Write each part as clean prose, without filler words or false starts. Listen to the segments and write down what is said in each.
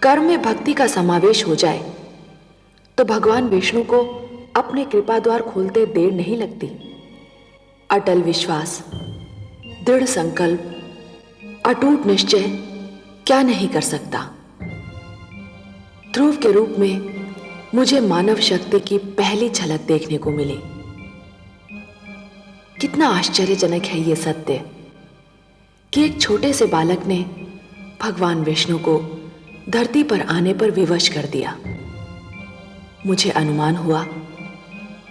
कर्म में भक्ति का समावेश हो जाए तो भगवान विष्णु को अपने कृपा द्वार खोलते देर नहीं लगती। अटल विश्वास, दृढ़ संकल्प, अटूट निश्चय क्या नहीं कर सकता। ध्रुव के रूप में मुझे मानव शक्ति की पहली झलक देखने को मिली। कितना आश्चर्यजनक है यह सत्य कि एक छोटे से बालक ने भगवान विष्णु को धरती पर आने पर विवश कर दिया। मुझे अनुमान हुआ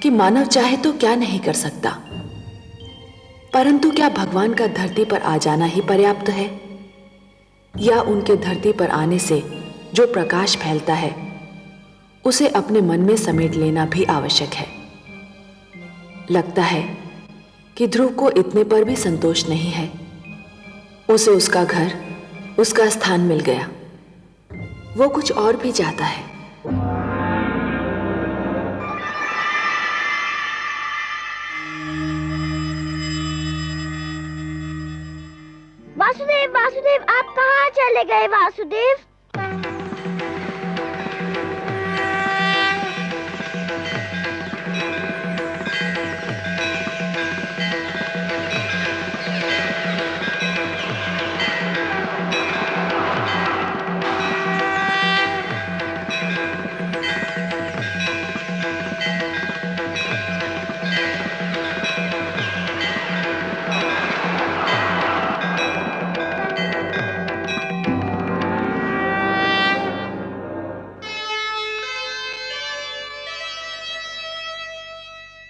कि मानव चाहे तो क्या नहीं कर सकता, परंतु क्या भगवान का धरती पर आ जाना ही पर्याप्त है, या उनके धरती पर आने से जो प्रकाश फैलता है उसे अपने मन में समेट लेना भी आवश्यक है। लगता है कि ध्रुव को इतने पर भी संतोष नहीं है। उसे उसका घर, उसका स्थान मिल गया। वो कुछ और भी चाहता है। वासुदेव, वासुदेव, आप कहाँ चले गए वासुदेव?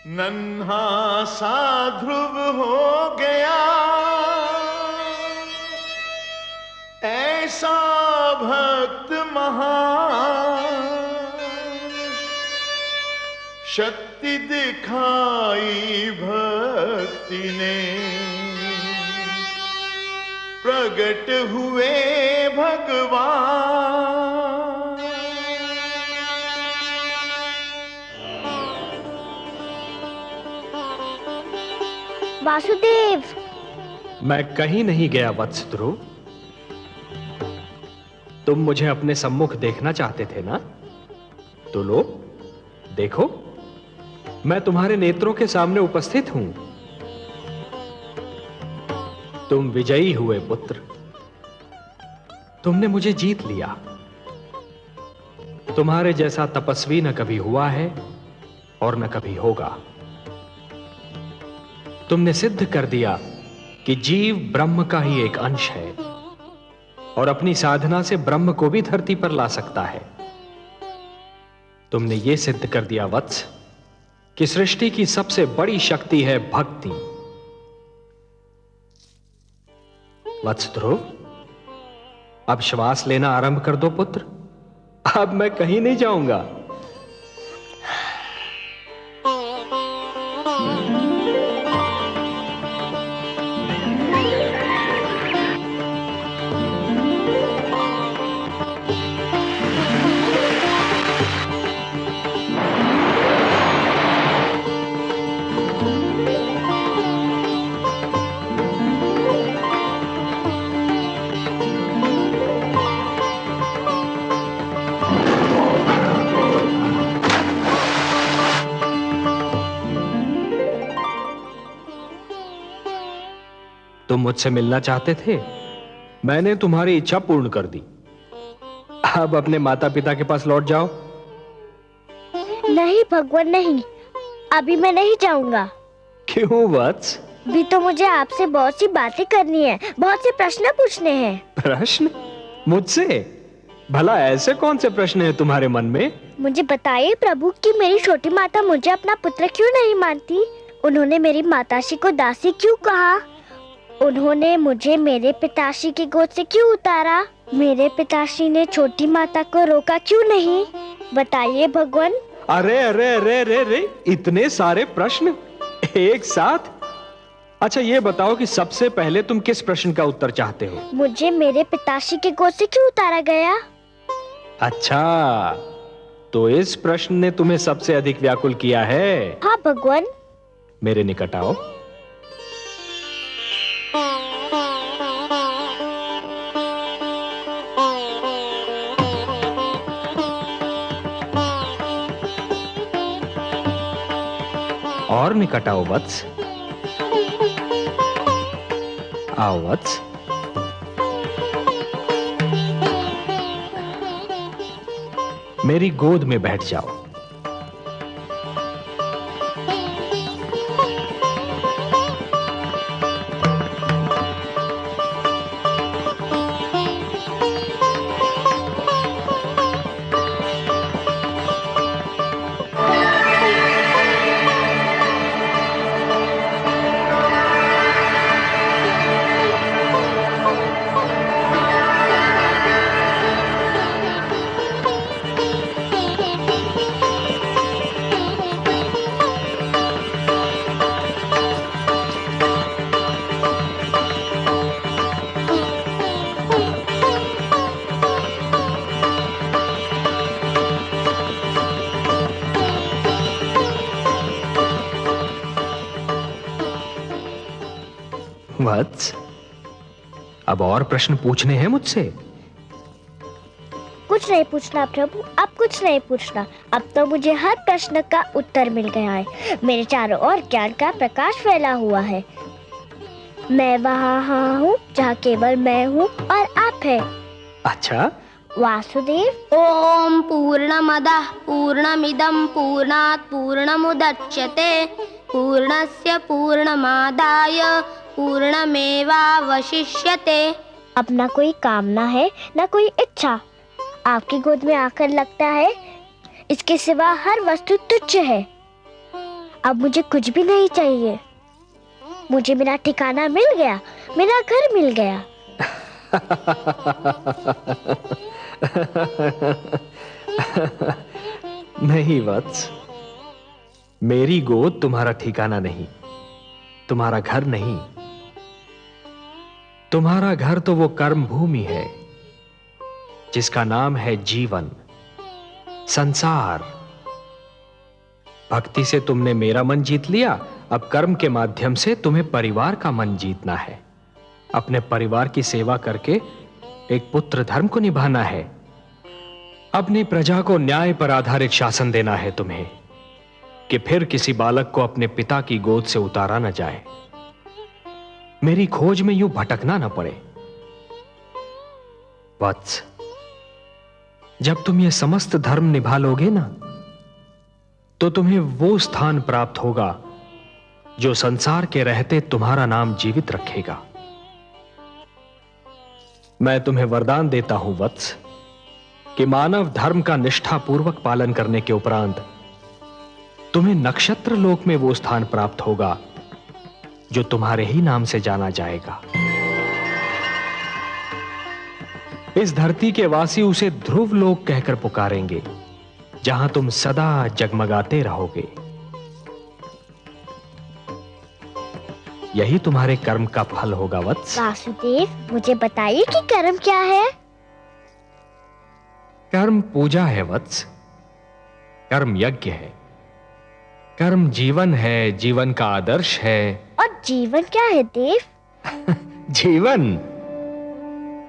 नन्हा सा ध्रुव हो गया, ऐसा भक्त महान, शक्ति दिखाई भक्ति ने, प्रगट हुए भगवान। वासुदेव, मैं कहीं नहीं गया वत्स ध्रुव। तुम मुझे अपने सम्मुख देखना चाहते थे ना? तो लो, देखो, मैं तुम्हारे नेत्रों के सामने उपस्थित हूं। तुम विजयी हुए पुत्र। तुमने मुझे जीत लिया। तुम्हारे जैसा तपस्वी न कभी हुआ है और न कभी होगा। तुमने सिद्ध कर दिया कि जीव ब्रह्म का ही एक अंश है और अपनी साधना से ब्रह्म को भी धरती पर ला सकता है। तुमने यह सिद्ध कर दिया वत्स कि सृष्टि की सबसे बड़ी शक्ति है भक्ति। वत्स ध्रुव, अब श्वास लेना आरंभ कर दो पुत्र। अब मैं कहीं नहीं जाऊंगा। तुम मुझसे मिलना चाहते थे, मैंने तुम्हारी इच्छा पूर्ण कर दी। अब अपने माता पिता के पास लौट जाओ। नहीं भगवान, नहीं, अभी मैं नहीं जाऊंगा। क्यों वत्स? भी तो मुझे आपसे बहुत सी बातें करनी है, बहुत से प्रश्न पूछने हैं। प्रश्न? मुझसे? भला ऐसे कौन से प्रश्न हैं तुम्हारे मन में? मुझे बताइए प्रभु कि मेरी छोटी माता मुझे अपना पुत्र क्यों नहीं मानती? उन्होंने मेरी माताश्री को दासी क्यों कहा? उन्होंने मुझे मेरे पिताश्री की गोद से क्यों उतारा? मेरे पिताश्री ने छोटी माता को रोका क्यों नहीं? बताइए भगवान। अरे अरे अरे अरे अरे, इतने सारे प्रश्न एक साथ? अच्छा ये बताओ कि सबसे पहले तुम किस प्रश्न का उत्तर चाहते हो? मुझे मेरे पिताश्री की गोद से क्यों उतारा गया? अच्छा, तो इस प्रश्न ने तुम्हें सबसे अधिक व्याकुल किया है? हाँ भगवान। मेरे निकट आओ। और निकट आओ वत्स। आओ वत्स। मेरी गोद में बैठ जाओ। वत्स, अब और प्रश्न पूछने हैं मुझसे? कुछ नहीं पूछना प्रभु, अब कुछ नहीं पूछना। अब तो मुझे हर प्रश्न का उत्तर मिल गया है। मेरे चारों ओर ज्ञान का प्रकाश फैला हुआ है। मैं वहाँ हूँ जहाँ केवल मैं हूँ और आप है। अच्छा वासुदेव। ओम पूर्णमदः पूर्णमिदं पूर्णात् पूर्णमुदच्यते पूर्णस्य पूर्णमादाय पूर्णमेवावशिष्यते। अब ना कोई कामना है ना कोई इच्छा। आपकी गोद में आकर लगता है इसके सिवा हर वस्तु तुच्छ है। अब मुझे कुछ भी नहीं चाहिए। मुझे मेरा ठिकाना मिल गया, मेरा घर मिल गया। नहीं वत्स, मेरी गोद तुम्हारा ठिकाना नहीं, तुम्हारा घर नहीं। तुम्हारा घर तो वो कर्म भूमि है जिसका नाम है जीवन, संसार। भक्ति से तुमने मेरा मन जीत लिया, अब कर्म के माध्यम से तुम्हें परिवार का मन जीतना है। अपने परिवार की सेवा करके एक पुत्र धर्म को निभाना है। अपनी प्रजा को न्याय पर आधारित शासन देना है तुम्हें, कि फिर किसी बालक को अपने पिता की गोद से उतारा न जाए, मेरी खोज में यूं भटकना न पड़े। वत्स, जब तुम ये समस्त धर्म निभा लोगे ना, तो तुम्हें वो स्थान प्राप्त होगा जो संसार के रहते तुम्हारा नाम जीवित रखेगा। मैं तुम्हें वरदान देता हूं वत्स, कि मानव धर्म का निष्ठापूर्वक पालन करने के उपरांत तुम्हें नक्षत्र लोक में वो स्थान प्राप्त होगा जो तुम्हारे ही नाम से जाना जाएगा। इस धरती के वासी उसे ध्रुव लोक कहकर पुकारेंगे, जहां तुम सदा जगमगाते रहोगे। यही तुम्हारे कर्म का फल होगा वत्स। वासुदेव, मुझे बताइए कि कर्म क्या है? कर्म पूजा है वत्स, कर्म यज्ञ है, कर्म जीवन है, जीवन का आदर्श है। और जीवन क्या है देव?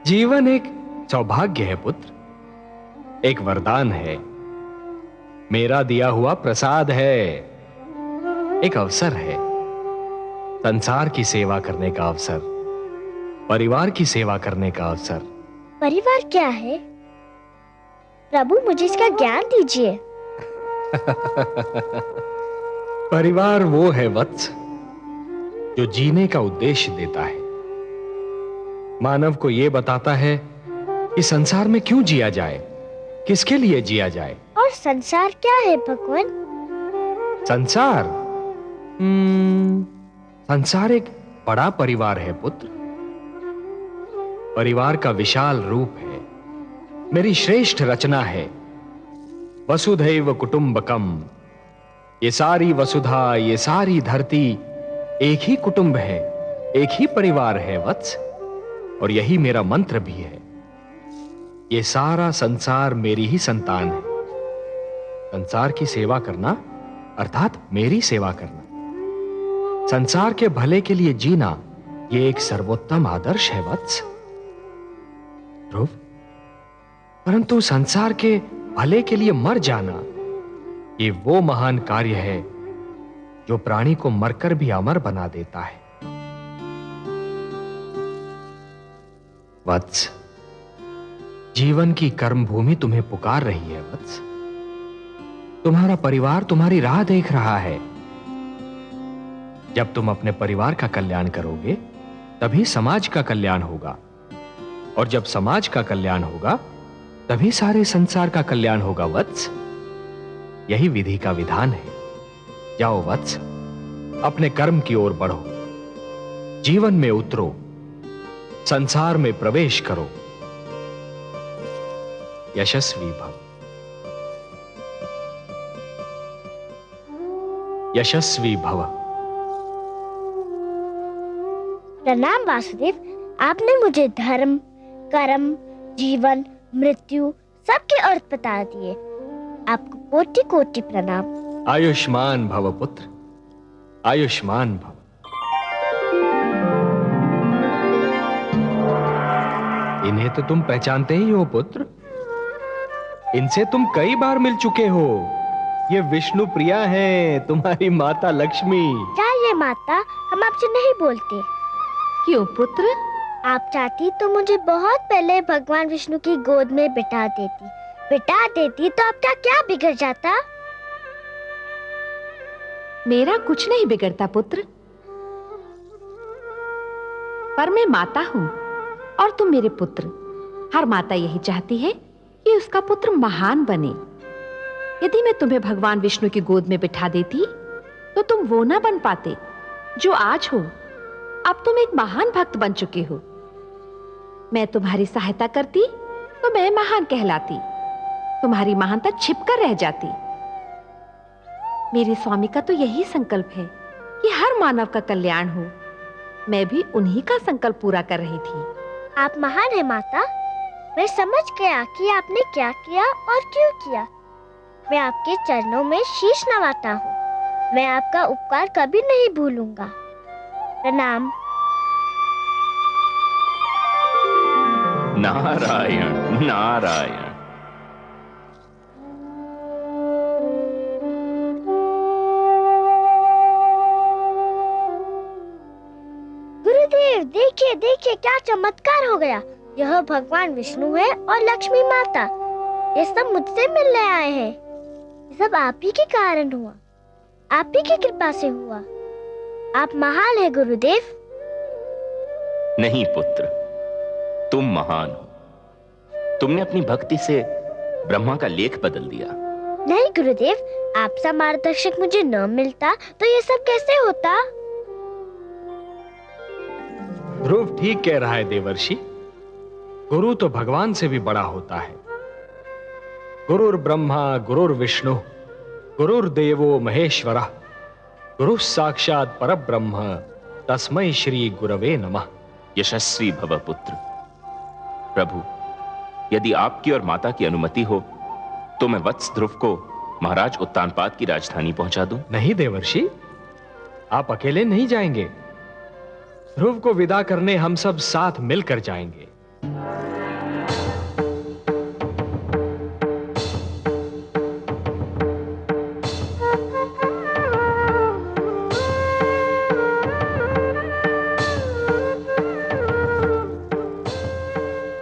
जीवन एक सौभाग्य है पुत्र, एक वरदान है, मेरा दिया हुआ प्रसाद है, एक अवसर है, संसार की सेवा करने का अवसर, परिवार की सेवा करने का अवसर। परिवार क्या है प्रभु, मुझे इसका ज्ञान दीजिए। परिवार वो है वत्स जो जीने का उद्देश्य देता है, मानव को यह बताता है कि संसार में क्यों जिया जाए, किसके लिए जिया जाए। और संसार क्या है भगवान? संसार संसार एक बड़ा परिवार है पुत्र, परिवार का विशाल रूप है, मेरी श्रेष्ठ रचना है। वसुधैव कुटुंबकम, ये सारी वसुधा, ये सारी धरती एक ही कुटुंब है, एक ही परिवार है वत्स, और यही मेरा मंत्र भी है। ये सारा संसार मेरी ही संतान है। संसार की सेवा करना अर्थात मेरी सेवा करना, संसार के भले के लिए जीना, ये एक सर्वोत्तम आदर्श है वत्स। ध्रुव, परंतु संसार के भले के लिए मर जाना, ये वो महान कार्य है जो प्राणी को मरकर भी अमर बना देता है। वत्स, जीवन की कर्म भूमि तुम्हें पुकार रही है वत्स। तुम्हारा परिवार तुम्हारी राह देख रहा है। जब तुम अपने परिवार का कल्याण करोगे तभी समाज का कल्याण होगा, और जब समाज का कल्याण होगा तभी सारे संसार का कल्याण होगा वत्स। यही विधि का विधान है। जाओ वत्स, अपने कर्म की ओर बढ़ो, जीवन में उतरो, संसार में प्रवेश करो। यशस्वी भव, यशस्वी भव। प्रणाम वासुदेव, आपने मुझे धर्म, कर्म, जीवन, मृत्यु सबके अर्थ बता दिए। आपको कोटि कोटि प्रणाम। आयुष्मान भव पुत्र, आयुष्मान भव। इन्हें तो तुम पहचानते ही हो पुत्र। इनसे तुम कई बार मिल चुके हो। ये विष्णु प्रिया हैं, तुम्हारी माता लक्ष्मी। चाहिए माता, हम आपसे नहीं बोलते। क्यों पुत्र? आप चाहती तो मुझे बहुत पहले भगवान विष्णु की गोद में बिठा देती तो आपका क्या बिगड़ जाता? मेरा कुछ नहीं बिगड़ता पुत्र, पर मैं माता हूं और तुम मेरे पुत्र। हर माता यही चाहती है कि उसका पुत्र महान बने। यदि मैं तुम्हें भगवान विष्णु की गोद में बिठा देती तो तुम वो ना बन पाते जो आज हो। अब तुम एक महान भक्त बन चुके हो। मैं तुम्हारी सहायता करती तो मैं महान कहलाती, तुम्हारी महानता छिपकर रह जाती। मेरे स्वामी का तो यही संकल्प है कि हर मानव का कल्याण हो। मैं भी उन्हीं का संकल्प पूरा कर रही थी। आप महान है माता। मैं समझ गया कि आपने क्या किया और क्यों किया। मैं आपके चरणों में शीश नवाता हूँ। मैं आपका उपकार कभी नहीं भूलूंगा। प्रणाम। नारायण नारायण। गुरुदेव देखिए देखिए क्या चमत्कार हो गया। यह भगवान विष्णु है और लक्ष्मी माता। ये सब मुझसे मिलने आए हैं। ये सब आप ही के कारण हुआ, आप ही की कृपा से हुआ। आप महान है गुरुदेव। नहीं पुत्र, तुम महान हो। तुमने अपनी भक्ति से ब्रह्मा का लेख बदल दिया। नहीं गुरुदेव, आपसा मार्गदर्शक मुझे न मिलता तो ये सब कैसे होता? ध्रुव ठीक कह रहा है देवर्षि। गुरु तो भगवान से भी बड़ा होता है। गुरुर ब्रह्मा गुरुर विष्णु गुरुर्देवो महेश्वरः गुरु साक्षात परब्रह्म तस्मै श्री गुरवे नमः। यशस्वी भव पुत्र। प्रभु, यदि आपकी और माता की अनुमति हो तो मैं वत्स ध्रुव को महाराज उत्तानपाद की राजधानी पहुंचा दूं। नहीं देवर्षि, आप अकेले नहीं जाएंगे। ध्रुव को विदा करने हम सब साथ मिलकर जाएंगे।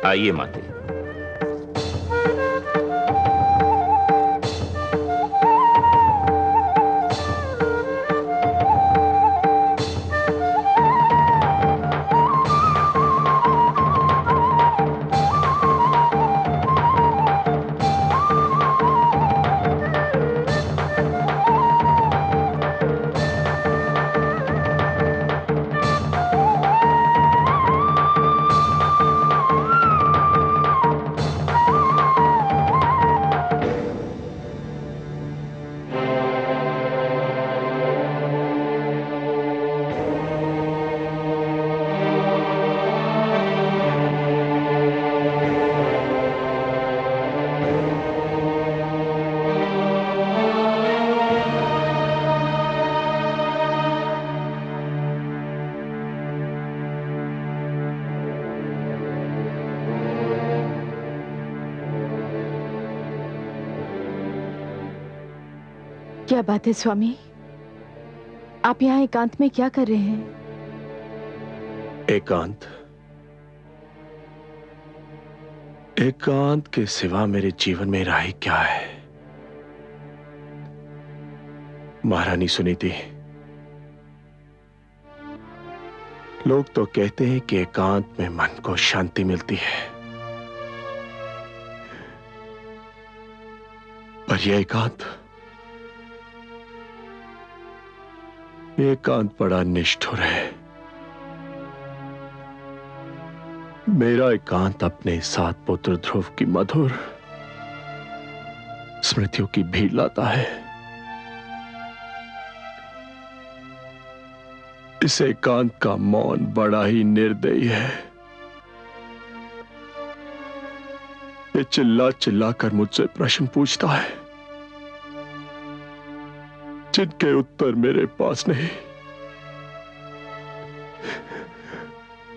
आइए माते। क्या बात है स्वामी? आप यहाँ एकांत में क्या कर रहे हैं? एकांत के सिवा मेरे जीवन में राह क्या है? महारानी सुनीति, लोग तो कहते हैं कि एकांत में मन को शांति मिलती है, पर यह एकांत बड़ा निष्ठुर है। मेरा एकांत अपने साथ पुत्र ध्रुव की मधुर स्मृतियों की भीड़ लाता है। इस एकांत का मौन बड़ा ही निर्दयी है। ये चिल्ला चिल्ला कर मुझसे प्रश्न पूछता है जिनके उत्तर मेरे पास नहीं।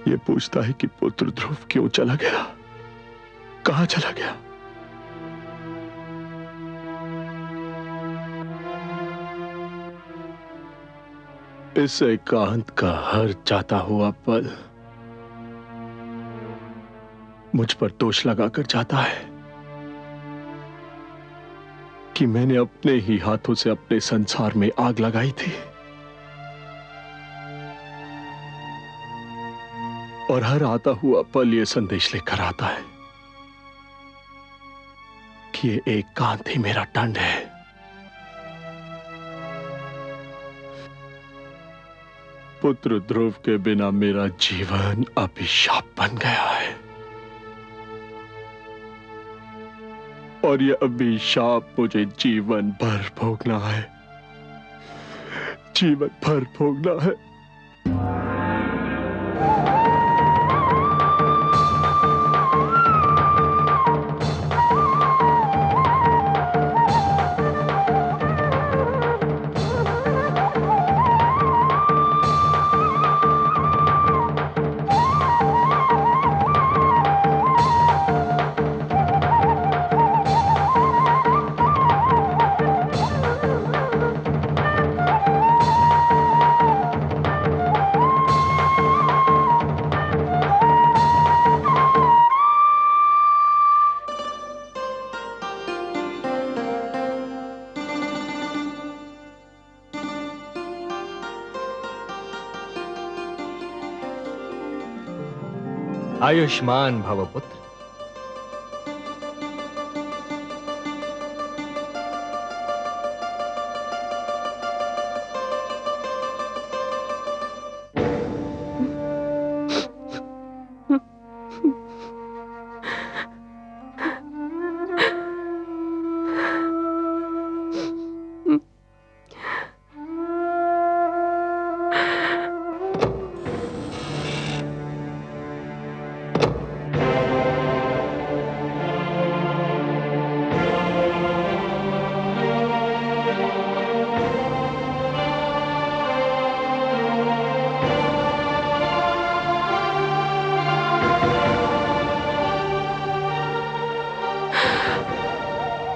ये पूछता है कि पुत्र ध्रुव क्यों चला गया, कहां चला गया। इस एकांत का हर जाता हुआ पल मुझ पर दोष लगाकर जाता है कि मैंने अपने ही हाथों से अपने संसार में आग लगाई थी, और हर आता हुआ पल यह संदेश लेकर आता है कि ये एकांत ही मेरा दंड है। पुत्र ध्रुव के बिना मेरा जीवन अभिशाप बन गया है, और यह अभिशाप मुझे जीवन भर भोगना है, जीवन भर भोगना है। आयुष्मान भव पुत्र।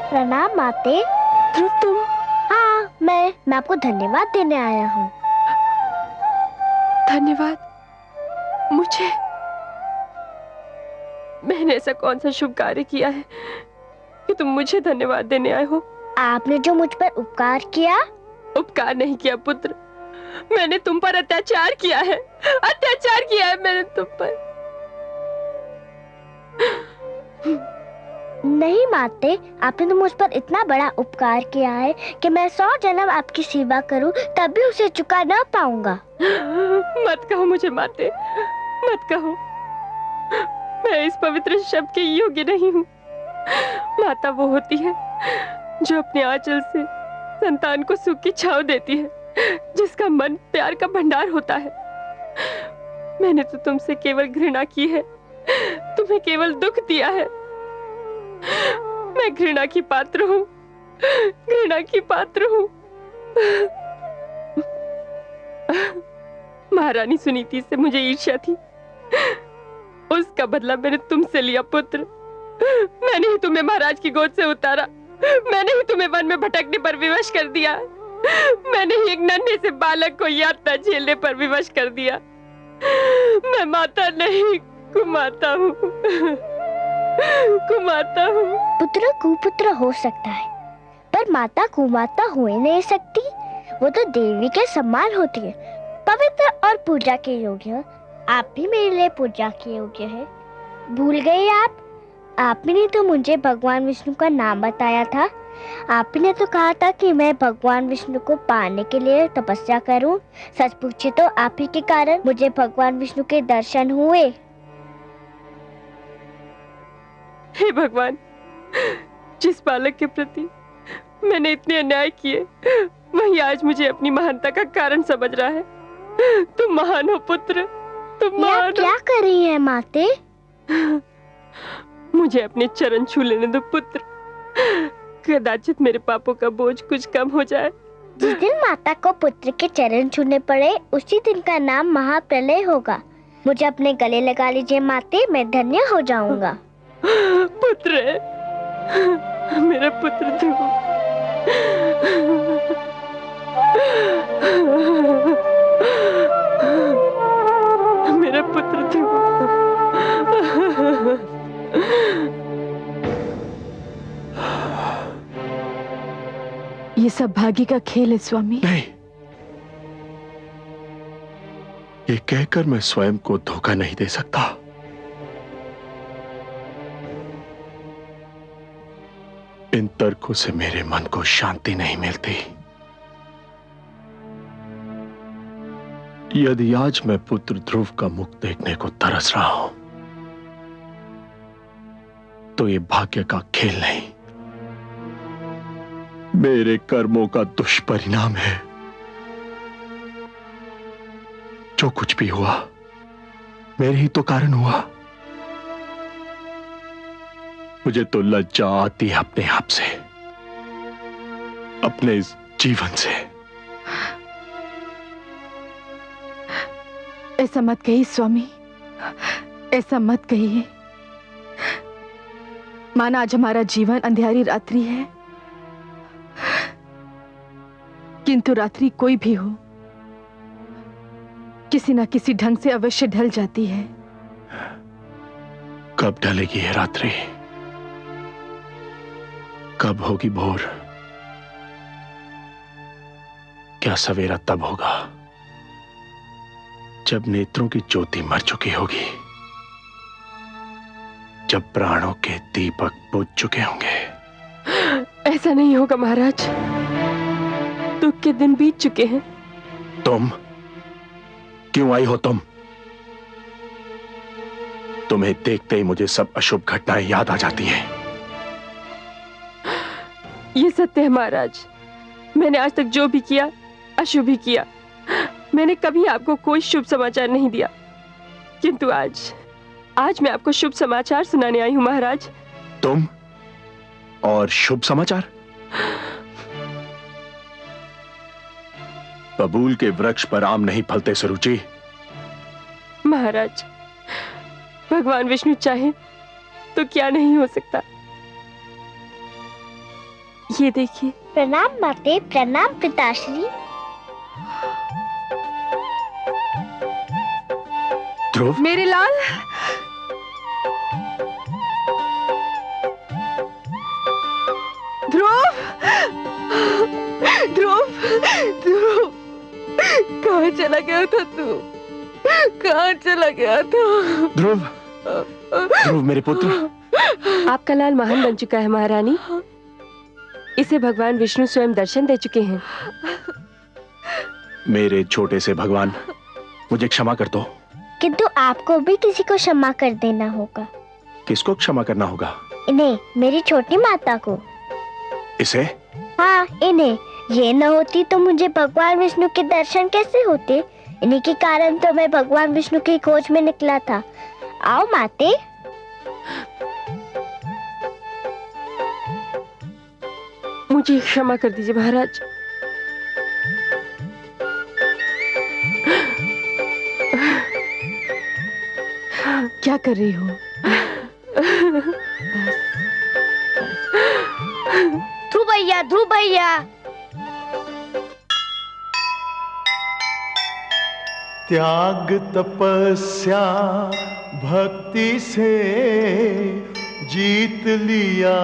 प्रणाम माते। ध्रुव तुम? हाँ, मैं आपको धन्यवाद देने आया हूँ। धन्यवाद? मुझे? मैंने ऐसा कौन सा शुभ कार्य किया है कि तुम मुझे धन्यवाद देने आए हो? आपने जो मुझ पर उपकार किया। उपकार नहीं किया पुत्र, मैंने तुम पर अत्याचार किया है। अत्याचार किया है मैंने तुम पर। नहीं माते, आपने तो मुझ पर इतना बड़ा उपकार किया है कि मैं 100 जन्म आपकी सेवा करूं तब भी उसे चुका न पाऊंगा। मत कहो मुझे माते, मत कहो। मैं इस पवित्र शब्द के योग्य नहीं हूँ। माता वो होती है जो अपने आंचल से संतान को सुख की छांव देती है, जिसका मन प्यार का भंडार होता है। मैंने तो तुमसे केवल घृणा की है, तुम्हें केवल दुख दिया है। मैं घृणा की पात्र हूँ, घृणा की पात्र हूँ। महारानी सुनीति से मुझे ईर्ष्या थी, उसका बदला मैंने तुमसे लिया पुत्र। मैंने ही तुम्हें महाराज की गोद से उतारा, मैंने ही तुम्हें वन में भटकने पर विवश कर दिया। मैंने एक नन्हे से बालक को यातना झेलने पर विवश कर दिया। मैं माता नहीं, कुमाता हूँ। कुमाता हूँ। पुत्र कुपुत्र हो सकता है, पर माता कुमाता हो ही नहीं सकती। वो तो देवी के समान होती है, पवित्र और पूजा के योग्य। आप भी मेरे लिए पूजा के योग्य है। भूल गए आप? आपने ने तो मुझे भगवान विष्णु का नाम बताया था। आपने तो कहा था कि मैं भगवान विष्णु को पाने के लिए तपस्या करूं। सच पूछे तो आप ही के कारण मुझे भगवान विष्णु के दर्शन हुए। हे भगवान, जिस बालक के प्रति मैंने इतने अन्याय किए, वही आज मुझे अपनी महानता का कारण समझ रहा है। तुम महान हो पुत्र, तुम महान हो। क्या कर रही हैं माते? मुझे अपने चरण छू लेने दो पुत्र। कदाचित मेरे पापों का बोझ कुछ कम हो जाए। जिस दिन माता को पुत्र के चरण छूने पड़े, उसी दिन का नाम महाप्रलय होगा। मुझे अपने गले लगा लीजिए माते, मैं धन्य हो जाऊंगा। पुत्र, मेरा पुत्र ध्रुव। मेरा पुत्र ध्रुव। ये सब भाग्य का खेल है स्वामी। नहीं, ये कहकर मैं स्वयं को धोखा नहीं दे सकता। इन तर्कों से मेरे मन को शांति नहीं मिलती। यदि आज मैं पुत्र ध्रुव का मुख देखने को तरस रहा हूं, तो ये भाग्य का खेल नहीं, मेरे कर्मों का दुष्परिणाम है। जो कुछ भी हुआ, मेरे ही तो कारण हुआ। मुझे तो लज्जा आती है अपने आप से, अपने इस जीवन से। ऐसा मत कहिए स्वामी, ऐसा मत कहिए। माना आज हमारा जीवन अंधियारी रात्रि है, किंतु रात्रि कोई भी हो, किसी ना किसी ढंग से अवश्य ढल जाती है। कब ढलेगी ये रात्रि? कब होगी भोर? क्या सवेरा तब होगा जब नेत्रों की ज्योति मर चुकी होगी, जब प्राणों के दीपक बुझ चुके होंगे। ऐसा नहीं होगा महाराज, दुख के दिन बीत चुके हैं। तुम क्यों आई हो? तुम्हें देखते ही मुझे सब अशुभ घटनाएं याद आ जाती हैं। ये सत्य है महाराज, मैंने आज तक जो भी किया अशुभ ही किया। मैंने कभी आपको कोई शुभ समाचार नहीं दिया, किंतु आज मैं आपको शुभ समाचार सुनाने आई हूं महाराज। तुम और शुभ समाचार? बबूल के वृक्ष पर आम नहीं फलते सुरुचि। महाराज, भगवान विष्णु चाहे तो क्या नहीं हो सकता। ये देखिए। प्रणाम माते, प्रणाम पिताश्री। ध्रुव, मेरे लाल। ध्रुव, ध्रुव, ध्रुव, कहाँ चला गया था तू? कहाँ चला गया था? ध्रुव, ध्रुव मेरे पुत्र। आपका लाल महान बन चुका है महारानी। इसे भगवान विष्णु स्वयं दर्शन दे चुके हैं। मेरे छोटे से भगवान, मुझे क्षमा कर दो। किंतु आपको भी किसी को क्षमा कर देना होगा। किसको क्षमा करना होगा? इन्हें, मेरी छोटी माता को। इसे? हाँ, इन्हें। ये न होती तो मुझे भगवान विष्णु के दर्शन कैसे होते? इन्हीं के कारण तो मैं भगवान विष्णु की खोज में निकला था। आओ माते। मुझे क्षमा कर दीजिए महाराज। क्या कर रही हो? ध्रुव भैया, ध्रुव भैया। त्याग तपस्या भक्ति से जीत लिया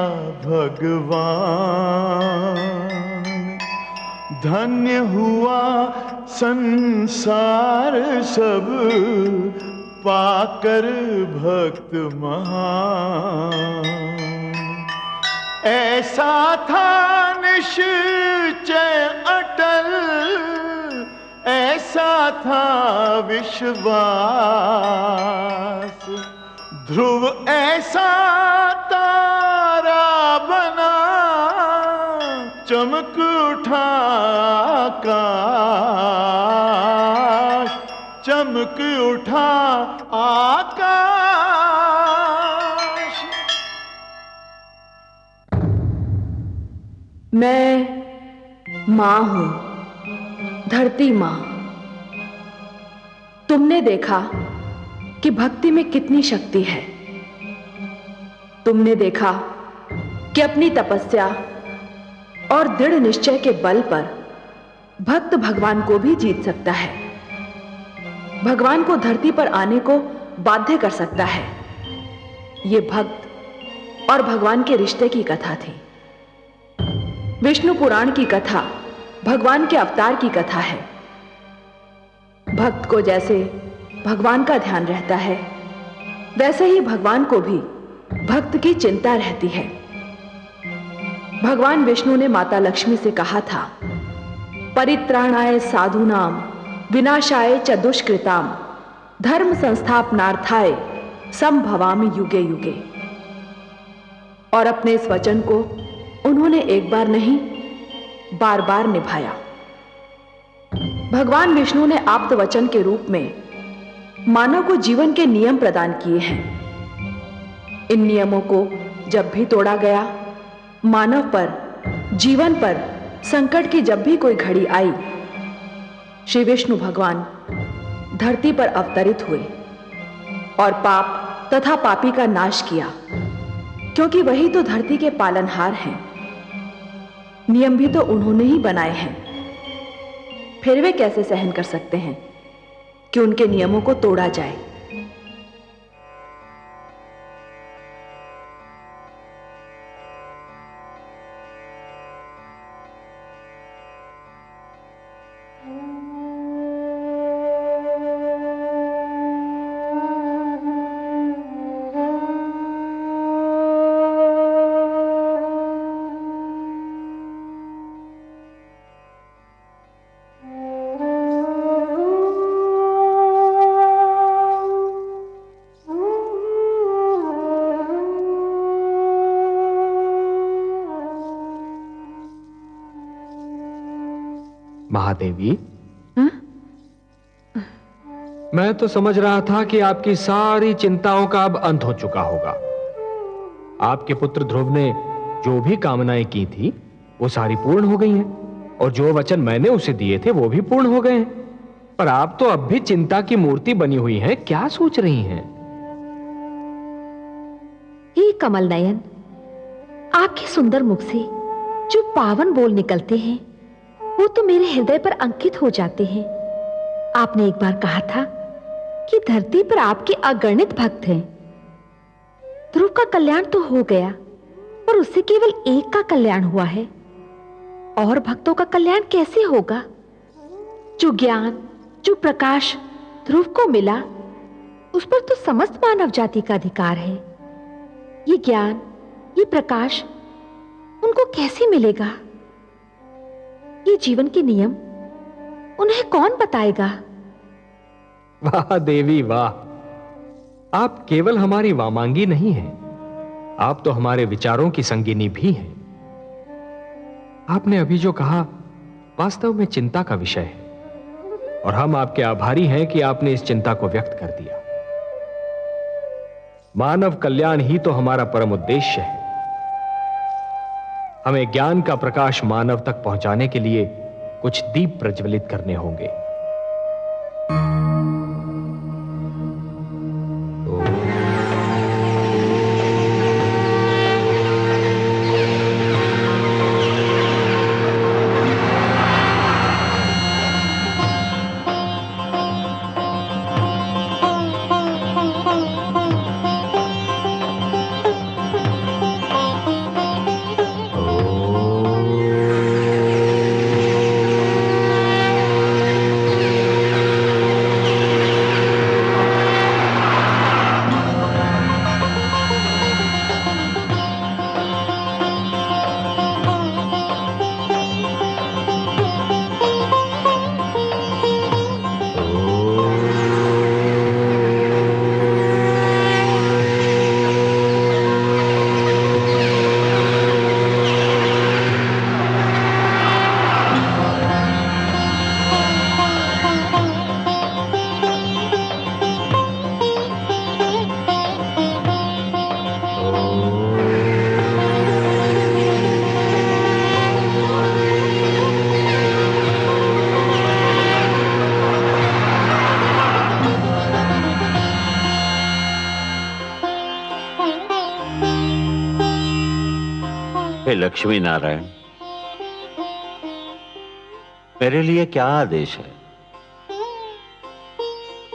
भगवान। धन्य हुआ संसार सब पाकर भक्त महान। ऐसा था निश्चय अटल, ऐसा था विश्वास। ध्रुव ऐसा तारा बना, चमक उठा आकाश, चमक उठा आकाश। मैं मां हूं, धरती मां। तुमने देखा कि भक्ति में कितनी शक्ति है। तुमने देखा कि अपनी तपस्या और दृढ़ निश्चय के बल पर भक्त भगवान को भी जीत सकता है, भगवान को धरती पर आने को बाध्य कर सकता है। यह भक्त और भगवान के रिश्ते की कथा थी। विष्णु पुराण की कथा भगवान के अवतार की कथा है। भक्त को जैसे भगवान का ध्यान रहता है, वैसे ही भगवान को भी भक्त की चिंता रहती है। भगवान विष्णु ने माता लक्ष्मी से कहा था, परित्राणाय साधूनाम विनाशाय च दुष्कृताम धर्म संस्थापनार्थाय संभवामि युगे युगे। और अपने इस वचन को उन्होंने एक बार नहीं, बार बार निभाया। भगवान विष्णु ने आप्त वचन के रूप में मानव को जीवन के नियम प्रदान किए हैं। इन नियमों को जब भी तोड़ा गया, मानव पर, जीवन पर संकट की जब भी कोई घड़ी आई, श्री विष्णु भगवान धरती पर अवतरित हुए और पाप तथा पापी का नाश किया, क्योंकि वही तो धरती के पालनहार हैं। नियम भी तो उन्होंने ही बनाए हैं, फिर वे कैसे सहन कर सकते हैं कि उनके नियमों को तोड़ा जाए। महादेवी, मैं तो समझ रहा था कि आपकी सारी चिंताओं का अब अंत हो चुका होगा। आपके पुत्र ध्रुव ने जो भी कामनाएं की थी वो सारी पूर्ण हो गई हैं, और जो वचन मैंने उसे दिए थे वो भी पूर्ण हो गए हैं। पर आप तो अब भी चिंता की मूर्ति बनी हुई हैं। क्या सोच रही हैं? हे कमल नयन, आपके सुंदर मुख से जो पावन बोल निकलते हैं वो तो मेरे हृदय पर अंकित हो जाते हैं। आपने एक बार कहा था कि धरती पर आपके अगणित भक्त हैं। ध्रुव का कल्याण तो हो गया, पर उससे केवल एक का कल्याण हुआ है, और भक्तों का कल्याण कैसे होगा? जो ज्ञान, जो प्रकाश ध्रुव को मिला, उस पर तो समस्त मानव जाति का अधिकार है। ये ज्ञान, ये प्रकाश उनको कैसे मिलेगा? ये जीवन के नियम उन्हें कौन बताएगा? वाह देवी वाह, आप केवल हमारी वामांगी नहीं हैं, आप तो हमारे विचारों की संगिनी भी हैं। आपने अभी जो कहा वास्तव में चिंता का विषय है, और हम आपके आभारी हैं कि आपने इस चिंता को व्यक्त कर दिया। मानव कल्याण ही तो हमारा परम उद्देश्य है। हमें ज्ञान का प्रकाश मानव तक पहुंचाने के लिए कुछ दीप प्रज्वलित करने होंगे। हे लक्ष्मी नारायण, मेरे लिए क्या आदेश है?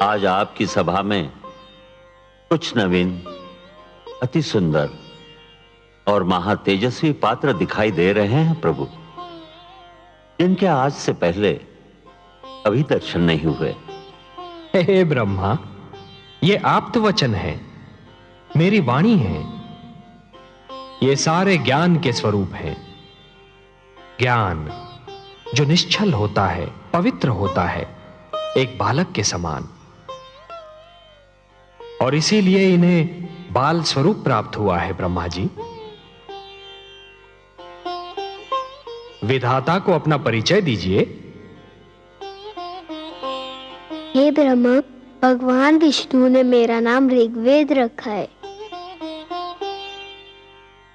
आज आपकी सभा में कुछ नवीन, अति सुंदर और महातेजस्वी पात्र दिखाई दे रहे हैं प्रभु, जिनके आज से पहले कभी दर्शन नहीं हुए। हे ब्रह्मा, ये आप्त वचन है, मेरी वाणी है। ये सारे ज्ञान के स्वरूप हैं। ज्ञान जो निश्चल होता है, पवित्र होता है, एक बालक के समान, और इसीलिए इन्हें बाल स्वरूप प्राप्त हुआ है। ब्रह्मा जी, विधाता को अपना परिचय दीजिए। हे ब्रह्मा, भगवान विष्णु ने मेरा नाम ऋग्वेद रखा है।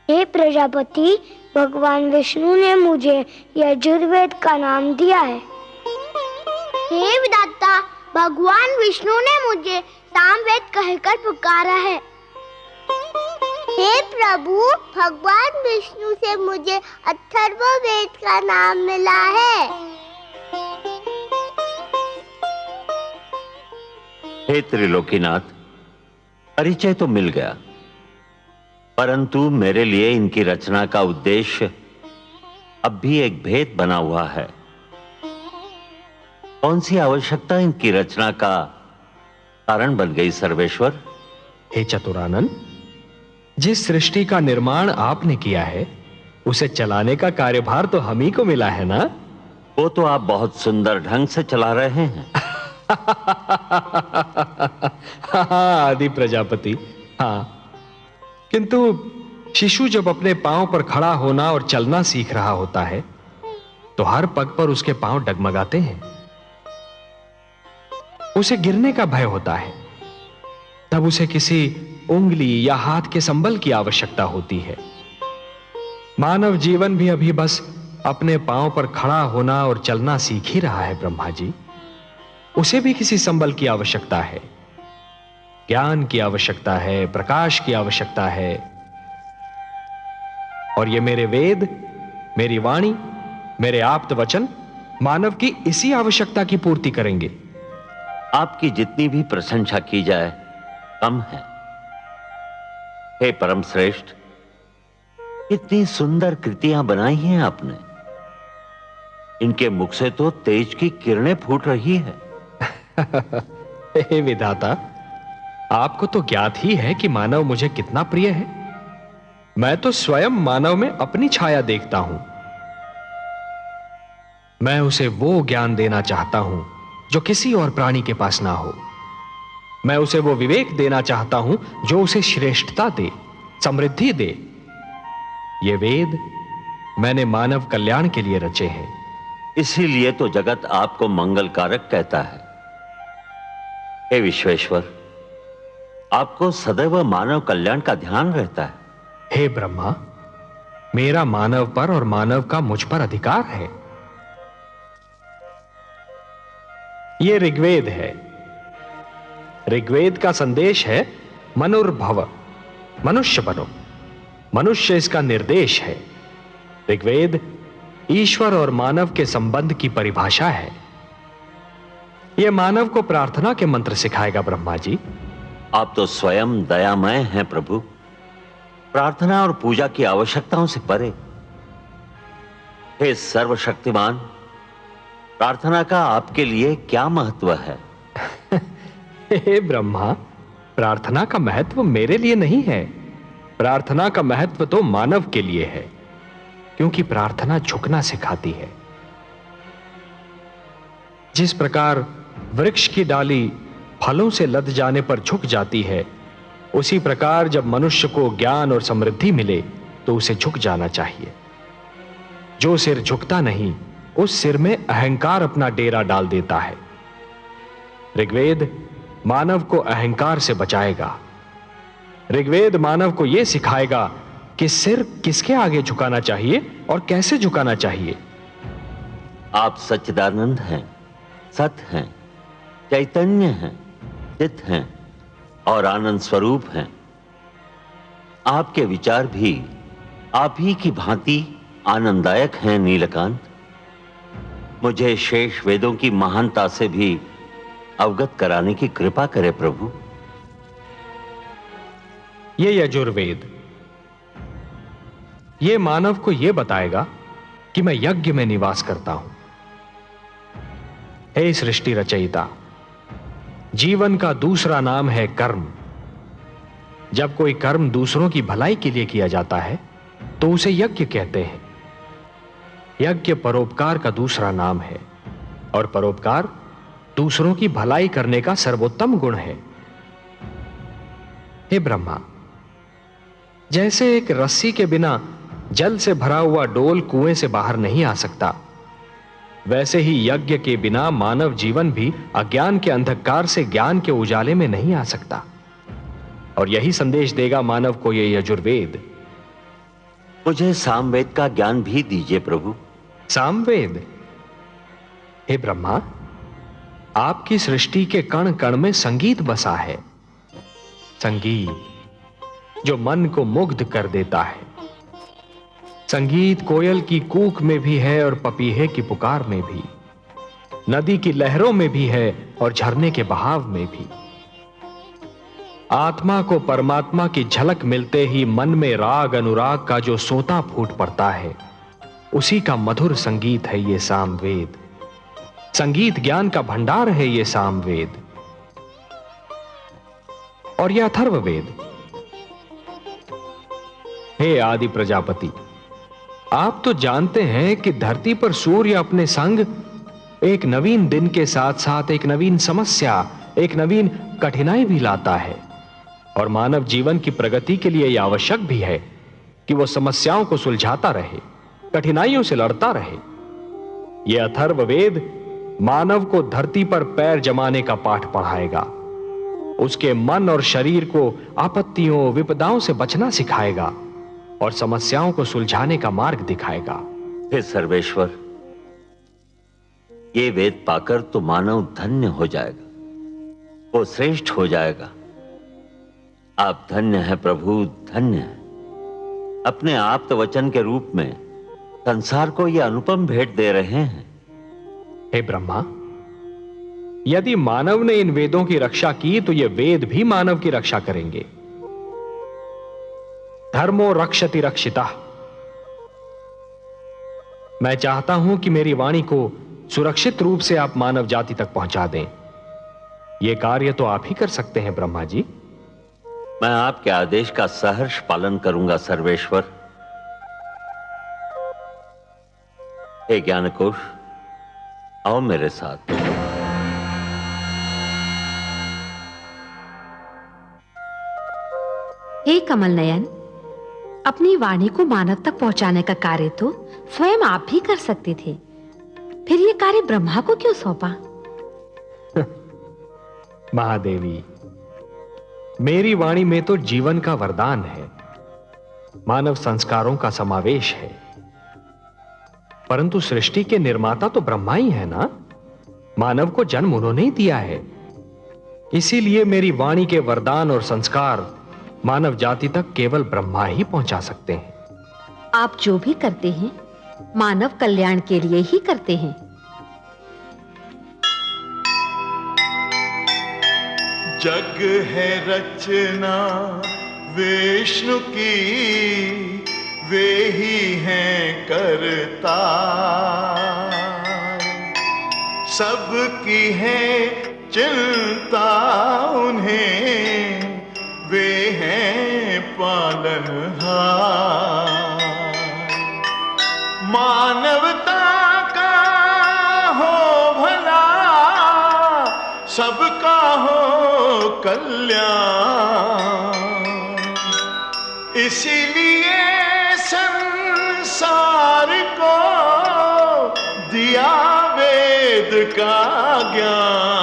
हे प्रजापति, भगवान विष्णु ने मुझे यजुर्वेद का नाम दिया है। हे विधाता, भगवान विष्णु ने मुझे सामवेद कहकर पुकारा है। हे प्रभु, भगवान विष्णु से मुझे अथर्ववेद का नाम मिला है। हे त्रिलोकीनाथ, परिचय तो मिल गया, परंतु मेरे लिए इनकी रचना का उद्देश्य अब भी एक भेद बना हुआ है। कौन सी आवश्यकता इनकी रचना का कारण बन गई सर्वेश्वर? हे चतुरानन, जिस सृष्टि का निर्माण आपने किया है, उसे चलाने का कार्यभार तो हम ही को मिला है ना? वो तो आप बहुत सुंदर ढंग से चला रहे हैं। आदि प्रजापति, हाँ, किंतु शिशु जब अपने पांव पर खड़ा होना और चलना सीख रहा होता है, तो हर पग पर उसके पांव डगमगाते हैं। उसे गिरने का भय होता है, तब उसे किसी उंगली या हाथ के संबल की आवश्यकता होती है। मानव जीवन भी अभी बस अपने पांव पर खड़ा होना और चलना सीख ही रहा है। ब्रह्मा जी, उसे भी किसी संबल की आवश्यकता है, ज्ञान की आवश्यकता है, प्रकाश की आवश्यकता है। और ये मेरे वेद, मेरी वाणी, मेरे आप्त वचन मानव की इसी आवश्यकता की पूर्ति करेंगे। आपकी जितनी भी प्रशंसा की जाए कम है। हे परम श्रेष्ठ, इतनी सुंदर कृतियां बनाई हैं आपने, इनके मुख से तो तेज की किरणें फूट रही है। हे विधाता, आपको तो ज्ञात ही है कि मानव मुझे कितना प्रिय है। मैं तो स्वयं मानव में अपनी छाया देखता हूं। मैं उसे वो ज्ञान देना चाहता हूं जो किसी और प्राणी के पास ना हो। मैं उसे वो विवेक देना चाहता हूं जो उसे श्रेष्ठता दे, समृद्धि दे। ये वेद मैंने मानव कल्याण के लिए रचे हैं। इसीलिए तो जगत आपको मंगलकारक कहता है। हे विश्वेश्वर, आपको सदैव मानव कल्याण का ध्यान रहता है। हे ब्रह्मा, मेरा मानव पर और मानव का मुझ पर अधिकार है। ये ऋग्वेद है। ऋग्वेद का संदेश है मनुर्भव, मनुष्य बनो। मनुष्य इसका निर्देश है। ऋग्वेद ईश्वर और मानव के संबंध की परिभाषा है। यह मानव को प्रार्थना के मंत्र सिखाएगा। ब्रह्मा जी, आप तो स्वयं दयामय हैं प्रभु, प्रार्थना और पूजा की आवश्यकताओं से परे। हे सर्वशक्तिमान, प्रार्थना का आपके लिए क्या महत्व है? हे ब्रह्मा, प्रार्थना का महत्व मेरे लिए नहीं है। प्रार्थना का महत्व तो मानव के लिए है, क्योंकि प्रार्थना झुकना सिखाती है। जिस प्रकार वृक्ष की डाली फलों से लद जाने पर झुक जाती है, उसी प्रकार जब मनुष्य को ज्ञान और समृद्धि मिले तो उसे झुक जाना चाहिए। जो सिर झुकता नहीं, उस सिर में अहंकार अपना डेरा डाल देता है। ऋग्वेद मानव को अहंकार से बचाएगा। ऋग्वेद मानव को यह सिखाएगा कि सिर किसके आगे झुकाना चाहिए और कैसे झुकाना चाहिए। आप सच्चिदानंद हैं, सत हैं, चैतन्य हैं, चित हैं और आनंद स्वरूप हैं। आपके विचार भी आप ही की भांति आनंददायक हैं नीलकांत। मुझे शेष वेदों की महानता से भी अवगत कराने की कृपा करे प्रभु। ये यजुर्वेद ये मानव को यह बताएगा कि मैं यज्ञ में निवास करता हूं। हे सृष्टि रचयिता, जीवन का दूसरा नाम है कर्म। जब कोई कर्म दूसरों की भलाई के लिए किया जाता है तो उसे यज्ञ कहते हैं। यज्ञ परोपकार का दूसरा नाम है और परोपकार दूसरों की भलाई करने का सर्वोत्तम गुण है। हे ब्रह्मा, जैसे एक रस्सी के बिना जल से भरा हुआ डोल कुएं से बाहर नहीं आ सकता, वैसे ही यज्ञ के बिना मानव जीवन भी अज्ञान के अंधकार से ज्ञान के उजाले में नहीं आ सकता। और यही संदेश देगा मानव को ये यजुर्वेद। मुझे सामवेद का ज्ञान भी दीजिए प्रभु। सामवेद? हे ब्रह्मा, आपकी सृष्टि के कण कण में संगीत बसा है। संगीत जो मन को मुग्ध कर देता है। संगीत कोयल की कूक में भी है और पपीहे की पुकार में भी, नदी की लहरों में भी है और झरने के बहाव में भी। आत्मा को परमात्मा की झलक मिलते ही मन में राग अनुराग का जो सोता फूट पड़ता है, उसी का मधुर संगीत है ये सामवेद। संगीत ज्ञान का भंडार है ये सामवेद। और यह अथर्ववेद। हे आदि प्रजापति, आप तो जानते हैं कि धरती पर सूर्य अपने संग एक नवीन दिन के साथ साथ एक नवीन समस्या, एक नवीन कठिनाई भी लाता है। और मानव जीवन की प्रगति के लिए यह आवश्यक भी है कि वो समस्याओं को सुलझाता रहे, कठिनाइयों से लड़ता रहे। यह अथर्ववेद मानव को धरती पर पैर जमाने का पाठ पढ़ाएगा, उसके मन और शरीर को आपत्तियों विपदाओं से बचना सिखाएगा और समस्याओं को सुलझाने का मार्ग दिखाएगा। हे सर्वेश्वर, ये वेद पाकर तो मानव धन्य हो जाएगा, वो श्रेष्ठ हो जाएगा। आप धन्य हैं प्रभु, धन्य हैं। अपने आप्त वचन के रूप में संसार को यह अनुपम भेंट दे रहे हैं। हे ब्रह्मा, यदि मानव ने इन वेदों की रक्षा की तो ये वेद भी मानव की रक्षा करेंगे। धर्मो रक्षति रक्षिता। मैं चाहता हूं कि मेरी वाणी को सुरक्षित रूप से आप मानव जाति तक पहुंचा दें। यह कार्य तो आप ही कर सकते हैं ब्रह्मा जी। मैं आपके आदेश का सहर्ष पालन करूंगा सर्वेश्वर। हे ज्ञानकोश, आओ मेरे साथ। हे कमल नयन, अपनी वाणी को मानव तक पहुंचाने का कार्य तो स्वयं आप भी कर सकते थे, फिर यह कार्य ब्रह्मा को क्यों सौंपा? महादेवी, मेरी वाणी में तो जीवन का वरदान है, मानव संस्कारों का समावेश है। परंतु सृष्टि के निर्माता तो ब्रह्मा ही है ना। मानव को जन्म उन्होंने ही दिया है। इसीलिए मेरी वाणी के वरदान और संस्कार मानव जाति तक केवल ब्रह्मा ही पहुंचा सकते हैं। आप जो भी करते हैं मानव कल्याण के लिए ही करते हैं। जग है रचना विष्णु की, वे ही हैं करता। सबकी है चिंता उन्हें, वे हैं पालनहार। मानवता का हो भला, सबका हो कल्याण। इसीलिए संसार को दिया वेद का ज्ञान।